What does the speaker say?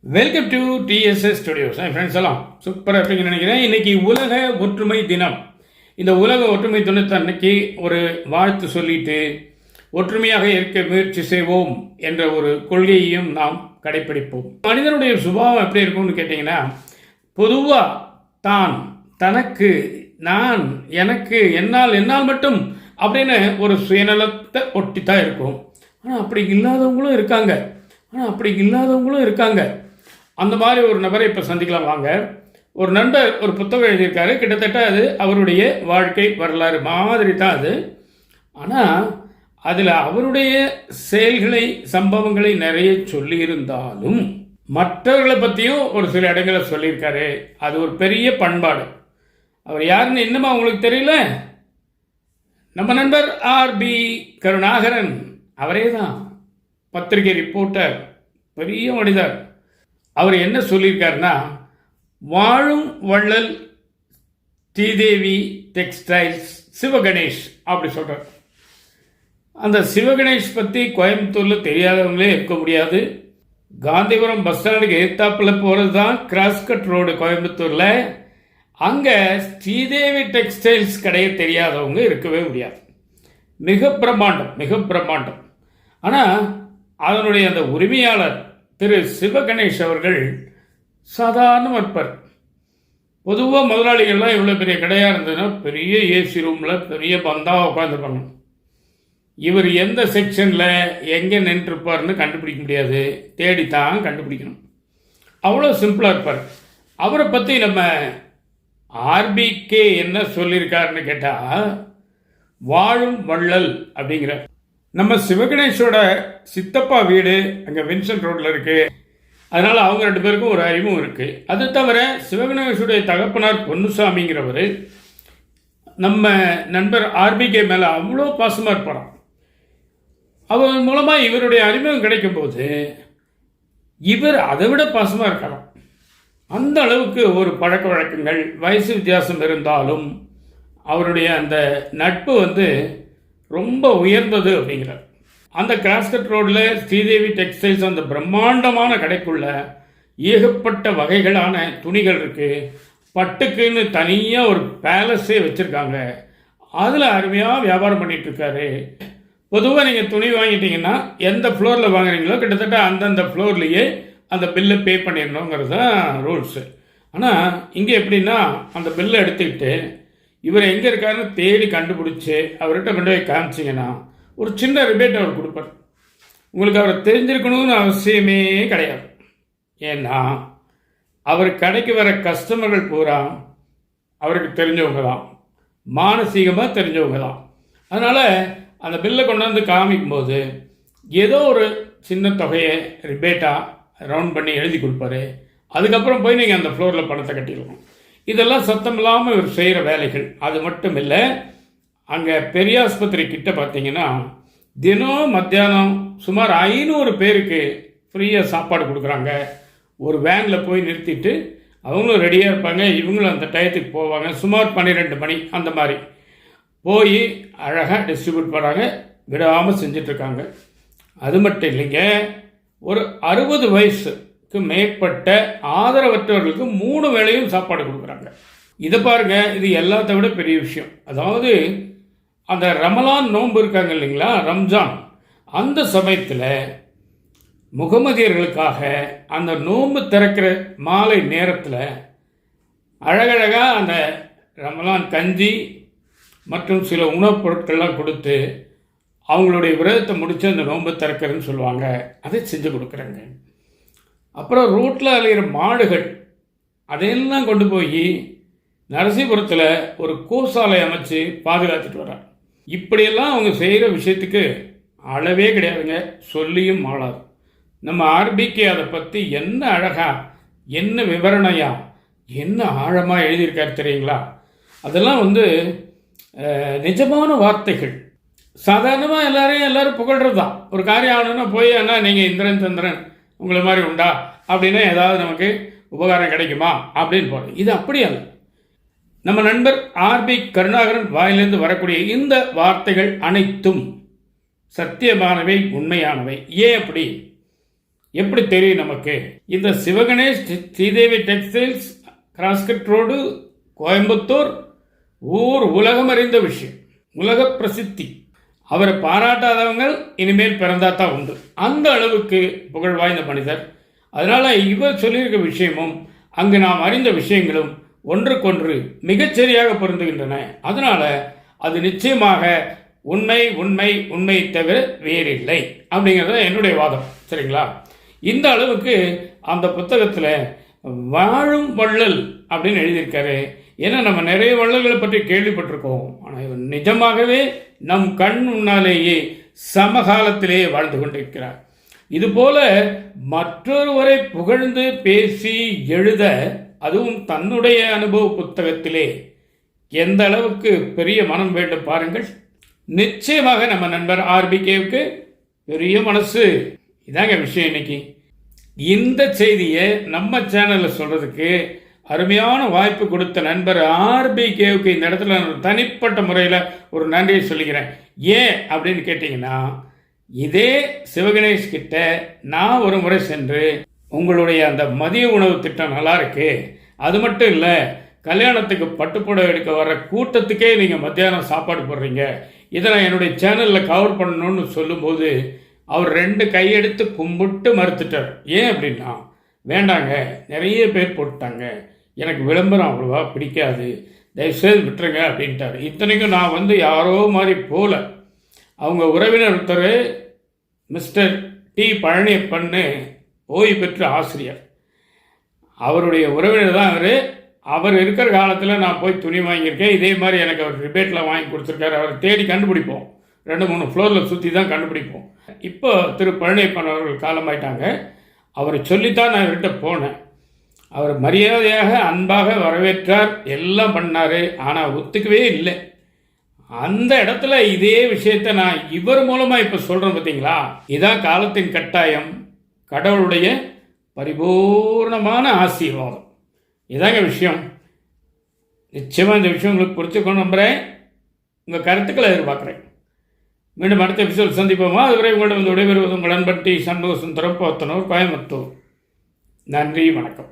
Welcome to TDS studios. N friends எல்லாம் சூப்பராக இருப்பீங்கன்னு நினைக்கிறேன். இன்னைக்கு உலக ஒற்றுமை தினம். இந்த உலக ஒற்றுமை தினத்தை அன்னைக்கு ஒரு வாழ்த்து சொல்லிட்டு ஒற்றுமையாக இருக்க முயற்சி செய்வோம் என்ற ஒரு கொள்கையையும் நாம் கடைப்பிடிப்போம். மனிதனுடைய சுபாவம் எப்படி இருக்கும்னு கேட்டிங்கன்னா, பொதுவாக தான், தனக்கு, நான், எனக்கு, என்னால் மட்டும் அப்படின்னு ஒரு சுயநலத்தை ஒட்டி தான் இருக்கும். ஆனால் அப்படி இல்லாதவங்களும் இருக்காங்க. அந்த மாதிரி ஒரு நபரை இப்போ சந்திக்கலாம் வாங்க. ஒரு நண்பர் ஒரு புத்தகம் எழுதியிருக்காரு. கிட்டத்தட்ட அது அவருடைய வாழ்க்கை வரலாறு மாதிரி தான் அது. ஆனால் அதில் அவருடைய செயல்களை, சம்பவங்களை நிறைய சொல்லியிருந்தாலும் மற்றவர்களை பற்றியும் ஒரு சில இடங்களை சொல்லியிருக்காரு. அது ஒரு பெரிய பண்பாடு. அவர் யாருன்னு இன்னுமா உங்களுக்கு தெரியல? நம்ம நண்பர் ஆர்பி கருணாகரன். அவரே தான், பத்திரிகை ரிப்போர்ட்டர், பெரிய மனிதர். அவர் என்ன சொல்லியிருக்காருன்னா, வாழும் வள்ளல் ஸ்ரீதேவி டெக்ஸ்டைல்ஸ் சிவகணேஷ் அப்படி சொல்கிறார். அந்த சிவகணேஷ் பற்றி கோயம்புத்தூரில் தெரியாதவங்களே இருக்க முடியாது. காந்திபுரம் பஸ் ஸ்டாண்டுக்கு எதிர்த்தாப்பில் போகிறது தான் கிராஸ்கட் ரோடு கோயம்புத்தூரில். அங்கே ஸ்ரீதேவி டெக்ஸ்டைல்ஸ் கடையை தெரியாதவங்க இருக்கவே முடியாது. மிக பிரம்மாண்டம். ஆனால் அதனுடைய அந்த உரிமையாளர் திரு சிவகணேஷ் அவர்கள் சாதாரண மற்பர். பொதுவாக முதலாளிகள்லாம் இவ்வளோ பெரிய கடையாக இருந்ததுன்னா பெரிய ஏசி ரூமில் பெரிய பந்தாக உட்காந்துருப்பாங்க. இவர் எந்த செக்ஷனில் எங்கே நின்றுருப்பார்னு கண்டுபிடிக்க முடியாது, தேடித்தான் கண்டுபிடிக்கணும். அவ்வளோ சிம்பிளாக இருப்பார். அவரை பற்றி நம்ம ஆர்பிகே என்ன சொல்லியிருக்காருன்னு கேட்டால், வாழும் வள்ளல் அப்படிங்கிறார். நம்ம சிவகணேஷோட சித்தப்பா வீடு அங்கே வின்சென்ட் ரோட்டில் இருக்குது. அதனால் அவங்க ரெண்டு பேருக்கும் ஒரு அறிவும் இருக்குது. அது தவிர சிவகணேஷுடைய தகப்பனார் பொன்னுசாமிங்கிறவர் நம்ம நண்பர் ஆர்பிகே மேலே அவ்வளோ பாசமாக இருப்பாராம். அவர் மூலமாக இவருடைய அறிமுகம் கிடைக்கும்போது இவர் அதை விட பாசமாக இருக்கலாம். அந்த அளவுக்கு ஒரு பழக்க வழக்கங்கள், வயசு வித்தியாசம் இருந்தாலும் அவருடைய அந்த நட்பு ரொம்ப உயர்ந்தது அப்படிங்கிறார். அந்த கிராஸ்கட் ரோடில் ஸ்ரீதேவி டெக்ஸ்டைல்ஸ் அந்த பிரம்மாண்டமான கடைக்குள்ள ஏகப்பட்ட வகைகளான துணிகள் இருக்குது. பட்டுக்குன்னு தனியாக ஒரு பேலஸே வச்சுருக்காங்க. அதில் அருமையாக வியாபாரம் பண்ணிகிட்ருக்காரு. பொதுவாக நீங்கள் துணி வாங்கிட்டீங்கன்னா எந்த ஃப்ளோரில் வாங்குறீங்களோ கிட்டத்தட்ட அந்தந்த ஃப்ளோர்லேயே அந்த பில்லை பே பண்ணிடணுங்கிறது தான் ரூல்ஸு. ஆனால் இங்கே எப்படின்னா, அந்த பில்லை எடுத்துக்கிட்டு இவர் எங்கே இருக்காருன்னு தேடி கண்டுபிடிச்சி அவர்கிட்ட கொண்டு போய் காமிச்சிங்கன்னா ஒரு சின்ன ரிபேட் அவர் கொடுப்பார். உங்களுக்கு அவரை தெரிஞ்சிருக்கணும்னு அவசியமே கிடையாது. ஏன்னா அவர் கடைக்கு வர கஸ்டமர்கள் பூரா அவருக்கு தெரிஞ்சவங்க தான், மானசீகமாக தெரிஞ்சவங்க தான். அதனால் அந்த பில்லை கொண்டாந்து காமிக்கும்போது ஏதோ ஒரு சின்ன தொகையை ரிபேட்டாக ரவுண்ட் பண்ணி எழுதி கொடுப்பாரு. அதுக்கப்புறம் போய் நீங்கள் அந்த ஃப்ளோரில் பணத்தை கட்டிடணும். இதெல்லாம் சத்தம் இல்லாமல் இவர் செய்கிற வேலைகள். அது மட்டும் இல்லை, அங்கே பெரிய ஆஸ்பத்திரி கிட்ட பார்த்தீங்கன்னா தினம் மத்தியானம் சுமார் 500 பேருக்கு ஃப்ரீயாக சாப்பாடு கொடுக்குறாங்க. ஒரு வேனில் போய் நிறுத்திட்டு அவங்களும் ரெடியாக இருப்பாங்க, இவங்களும் அந்த டயத்துக்கு போவாங்க. சுமார் 12 மணி அந்த மாதிரி போய் அழகாக டிஸ்ட்ரிபியூட் பண்ணுறாங்க, விடாமல் செஞ்சிட்ருக்காங்க. அது மட்டும் இல்லைங்க, ஒரு 60 வயசுக்கு மேற்பட்ட ஆதரவற்றவர்களுக்கு 3 வேளையும் சாப்பாடு கொடுக்குறாங்க. இதை பாருங்க, இது எல்லாத்த விட பெரிய விஷயம். அதாவது அந்த ரமலான் நோன்பு இருக்காங்க இல்லைங்களா, ரம்ஜான், அந்த சமயத்தில் முகமதியர்களுக்காக அந்த நோன்பு திறக்கிற மாலை நேரத்தில் அழகழகாக அந்த ரமலான் கஞ்சி மற்றும் சில உணவுப் பொருட்கள்லாம் கொடுத்து அவங்களுடைய விரதத்தை முடித்து அந்த நோன்பு திறக்கிறதுன்னு சொல்லுவாங்க, அதை செஞ்சு கொடுக்குறாங்க. அப்புறம் ரோட்டில் அலைகிற மாடுகள் அதையெல்லாம் கொண்டு போய் நரசிபுரத்தில் ஒரு கோசாலை அமைச்சு பாதுகாத்துட்டு வர்றாங்க. இப்படியெல்லாம் அவங்க செய்கிற விஷயத்துக்கு அளவே கிடையாதுங்க, சொல்லியும் மாளாது. நம்ம ஆர்பிகே அதை பற்றி என்ன அழகா, என்ன விவரணையா, என்ன ஆழமாக எழுதியிருக்காரு தெரியுங்களா? அதெல்லாம் நிஜமான வார்த்தைகள். சாதாரணமாக எல்லாரும் புகழ்கிறது தான். ஒரு காரியம் ஆகணும்னா போய், அண்ணா நீங்கள் இந்திரன் சந்திரன் உங்களை மாதிரி உண்டா அப்படின்னா ஏதாவது நமக்கு உபகாரம் கிடைக்குமா அப்படின்னு போடுறது. இது அப்படி அல்ல. நம்ம நண்பர் ஆர்பி கருணாகரன் வாயிலிருந்து வரக்கூடிய இந்த வார்த்தைகள் அனைத்தும் சத்தியமானவை, உண்மையானவை. ஏன் அப்படி? எப்படி தெரியும் நமக்கு? இந்த Sivaganesh Sridevi textiles, cross cut road, Coimbatore, ஊர் உலகம் அறிந்த விஷயம், உலக பிரசித்தி. அவரை பாராட்டாதவங்க இனிமேல் பிறந்தா தான் உண்டு. அந்த அளவுக்கு புகழ் வாய்ந்த மனிதர். அதனால இவர் சொல்லியிருக்க விஷயமும் அங்கு நாம் அறிந்த விஷயங்களும் ஒன்றுக்கொன்று மிகச்சரியாக பொருந்துகின்றன. அதனால அது நிச்சயமாக உண்மை உண்மை உண்மை தவிர வேறில்லை அப்படிங்கிறது என்னுடைய வாதம். சரிங்களா? இந்த அளவுக்கு அந்த புத்தகத்தில் வாழும் வள்ளல் அப்படின்னு எழுதியிருக்காரு. ஏன்னா நம்ம நிறைய வள்ளல்களை பற்றி கேள்விப்பட்டிருக்கோம். ஆனால் இவர் நிஜமாகவே நம் கண் முன்னாலேயே சமகாலத்திலேயே வாழ்ந்து கொண்டிருக்கிறார். இதுபோல மற்றொருவரை புகழ்ந்து பேசி எழுத, அதுவும் தன்னுடைய அனுபவ புத்தகத்திலே, எந்த அளவுக்கு பெரிய மனம் வேண்டும் பாருங்கள். நிச்சயமாக நம்ம நண்பர் ஆர்பிகேவுக்கு பெரிய மனசு. இதாங்க விஷயம். இன்னைக்கு இந்த செய்தியை நம்ம சேனலில் சொல்றதுக்கு அருமையான வாய்ப்பு கொடுத்த நண்பர் ஆர்பிகேவுக்கு இந்த இடத்துல நான் தனிப்பட்ட முறையில் ஒரு நன்றியை சொல்லிக்கிறேன். ஏன் அப்படின்னு கேட்டிங்கன்னா, இதே சிவகணேஷ் கிட்ட நான் ஒரு முறை சென்று, உங்களுடைய அந்த மதிய உணவு திட்டம் நல்லா இருக்கு, அது மட்டும் இல்லை கல்யாணத்துக்கு பட்டுப்புடவை எடுக்க வர்ற கூட்டத்துக்கே நீங்கள் மத்தியானம் சாப்பாடு போடுறீங்க, இதை நான் என்னுடைய சேனலில் கவர் பண்ணணும்னு சொல்லும்போது அவர் 2 கையெடுத்து கும்பிட்டு மறுத்துட்டார். ஏன் அப்படின்னா, வேண்டாங்க, நிறைய பேர் போட்டாங்க, எனக்கு விளம்பரம் அவ்வளோவா பிடிக்காது, தயவுசெய்து விட்டுருங்க அப்படின்ட்டார். இத்தனைக்கும் நான் யாரோ மாதிரி போல, அவங்க உறவினர் ஒருத்தர் மிஸ்டர் டி பழனியப்பன்னு ஓய்வு பெற்ற ஆசிரியர், அவருடைய உறவினர் தான் அவர் இருக்கிற காலத்தில் நான் போய் துணி வாங்கியிருக்கேன். இதே மாதிரி எனக்கு அவர் ரிபேட்டில் வாங்கி கொடுத்துருக்காரு. அவர் தேடி கண்டுபிடிப்போம், 2-3 ஃப்ளோரில் சுற்றி தான் கண்டுபிடிப்போம். இப்போ திரு பழனியப்பன் அவர்கள் காலமாயிட்டாங்க. அவரை சொல்லித்தான் நான் இவர்கிட்ட போனேன். அவர் மரியாதையாக அன்பாக வரவேற்றார், எல்லாம் பண்ணார். ஆனால் ஒத்துக்கவே இல்லை. அந்த இடத்துல இதே விஷயத்தை நான் இவர் மூலமாக இப்போ சொல்கிறேன். பார்த்தீங்களா? இதான் காலத்தின் கட்டாயம், கடவுளுடைய பரிபூர்ணமான ஆசீர்வாதம். இதாங்க விஷயம். நிச்சயமாக இந்த விஷயம் உங்களுக்கு பிடிச்சிருக்கணும் நம்புகிறேன். உங்கள் கருத்துக்களை எதிர்பார்க்குறேன். மீண்டும் அடுத்த எபிசோட் சந்திப்போமா? அதுவரை உங்களிடம் விடைபெறுவது உங்கள் நண்பன் டி சண்முக சுந்தரம், போத்தனூர், கோயம்புத்தூர். நன்றி, வணக்கம்.